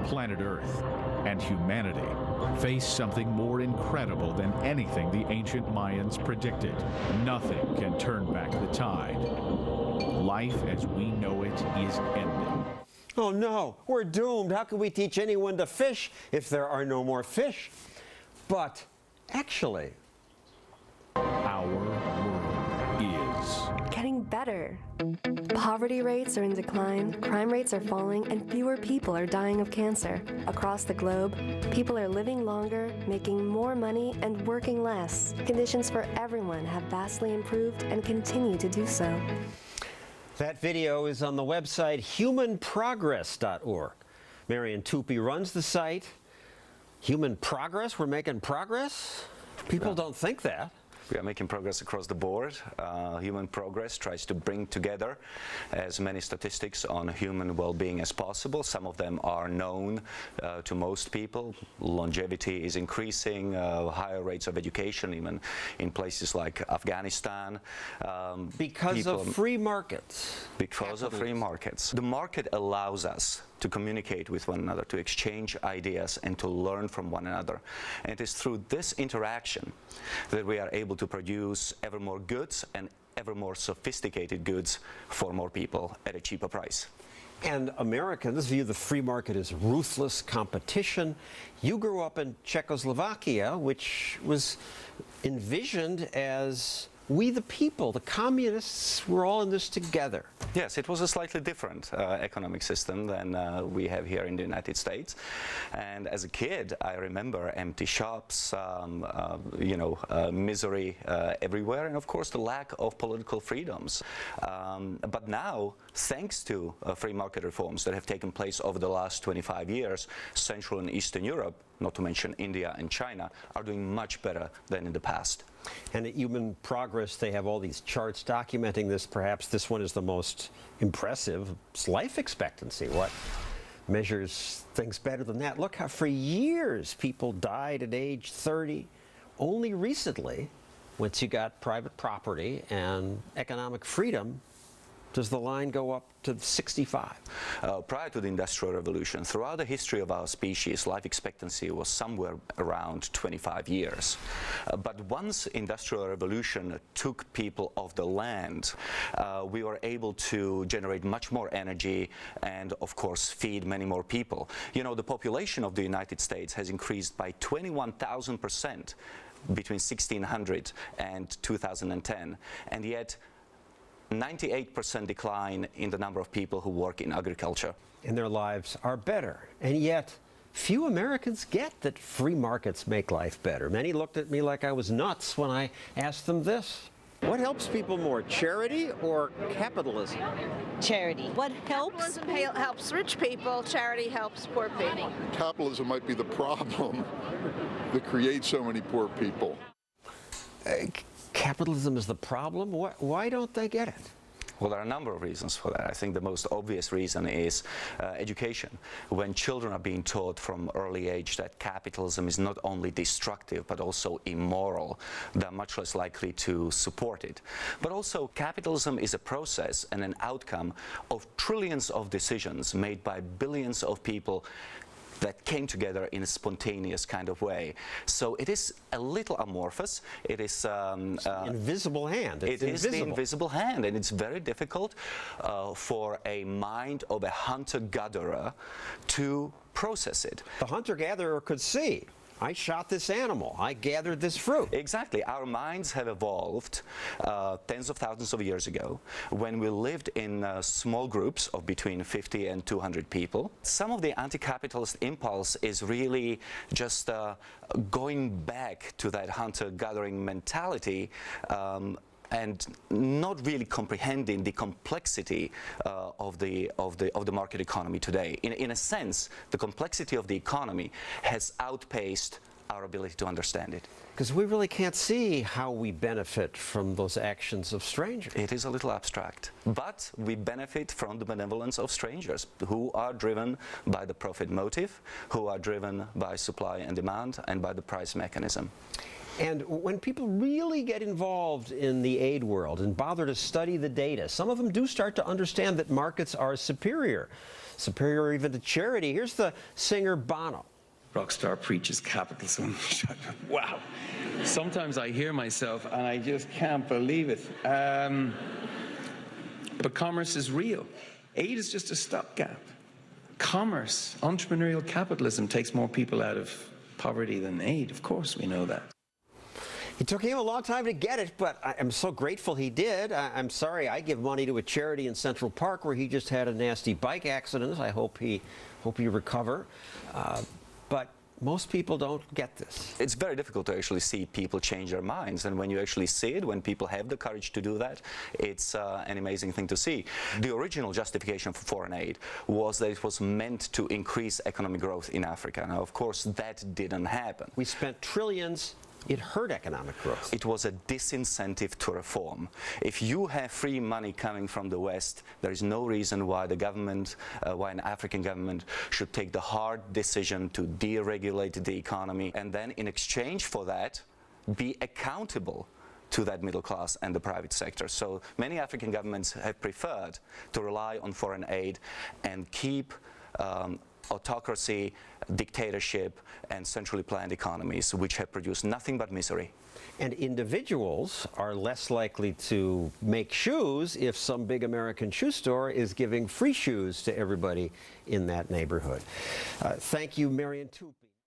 planet Earth and humanity face something more incredible than anything the ancient Mayans predicted. Nothing can turn back the tide. Life as we know it is ending. Oh no, we're doomed. How can we teach anyone to fish if there are no more fish? But actually, our world is getting better. Poverty rates are in decline, crime rates are falling, and fewer people are dying of cancer. Across the globe, people are living longer, making more money, and working less. Conditions for everyone have vastly improved and continue to do so. that video is on the website humanprogress.org. Marian Tupy runs the site. Human progress? We're making progress? People don't think that. We are making progress across the board. Human Progress tries to bring together as many statistics on human well-being as possible. Some of them are known to most people. Longevity is increasing, higher rates of education, even in places like Afghanistan. Because of free markets. Because of free markets. The market allows us to communicate with one another, to exchange ideas, and to learn from one another. And it is through this interaction that we are able to produce ever more goods and ever more sophisticated goods for more people at a cheaper price. And Americans view the free market as ruthless competition. You grew up in Czechoslovakia, which was envisioned as we the people, the communists, were all in this together. Yes, it was a slightly different economic system than we have here in the United States. And as a kid, I remember empty shops, misery everywhere, and of course the lack of political freedoms. But now, thanks to free market reforms that have taken place over the last 25 years, Central and Eastern Europe, not to mention India and China, are doing much better than in the past. And at Human Progress, they have all these charts documenting this. Perhaps this one is the most impressive. It's life expectancy. What measures things better than that? Look how for years people died at age 30. Only recently, once you got private property and economic freedom, does the line go up to 65? Prior to the Industrial Revolution, throughout the history of our species, life expectancy was somewhere around 25 years. But once Industrial Revolution took people off the land, we were able to generate much more energy and, of course, feed many more people. You know, the population of the United States has increased by 21,000% between 1600 and 2010, and yet 98% decline in the number of people who work in agriculture. And their lives are better. And yet, few Americans get that free markets make life better. Many looked at me like I was nuts when I asked them this. What helps people more, charity or capitalism? Charity. What helps? Capitalism helps rich people, charity helps poor people. Capitalism might be the problem that creates so many poor people. Capitalism is the problem? Why don't they get it? Well, there are a number of reasons for that. I think the most obvious reason is education. When children are being taught from early age that capitalism is not only destructive but also immoral, they're much less likely to support it. But also, capitalism is a process and an outcome of trillions of decisions made by billions of people that came together in a spontaneous kind of way. So it is a little amorphous. It is invisible hand. It is the invisible hand, and it's very difficult for a mind of a hunter-gatherer to process it. The hunter-gatherer could see, I shot this animal, I gathered this fruit. Exactly. Our minds have evolved tens of thousands of years ago when we lived in small groups of between 50 and 200 people. Some of the anti-capitalist impulse is really just going back to that hunter-gathering mentality and not really comprehending the complexity of the market economy today. In a sense, the complexity of the economy has outpaced our ability to understand it. Because we really can't see how we benefit from those actions of strangers. It is a little abstract, but we benefit from the benevolence of strangers who are driven by the profit motive, who are driven by supply and demand, and by the price mechanism. And when people really get involved in the aid world and bother to study the data, some of them do start to understand that markets are superior even to charity. Here's the singer Bono. Rockstar preaches capitalism. Wow. Sometimes I hear myself and I just can't believe it. But commerce is real. Aid is just a stopgap. Commerce, entrepreneurial capitalism takes more people out of poverty than aid. Of course, we know that. It took him a long time to get it, but I'm so grateful he did. I'm sorry I give money to a charity in Central Park where he just had a nasty bike accident. I hope he recover. But most people don't get this. It's very difficult to actually see people change their minds, and when you actually see it, when people have the courage to do that, it's an amazing thing to see. The original justification for foreign aid was that it was meant to increase economic growth in Africa. Now, of course, that didn't happen. We spent trillions. It hurt economic growth. It was a disincentive to reform. If you have free money coming from the West, there is no reason why the government, why an African government should take the hard decision to deregulate the economy and then in exchange for that be accountable to that middle class and the private sector. So many African governments have preferred to rely on foreign aid and keep autocracy, dictatorship, and centrally planned economies, which have produced nothing but misery. And individuals are less likely to make shoes if some big American shoe store is giving free shoes to everybody in that neighborhood. Thank you, Marian Tupy.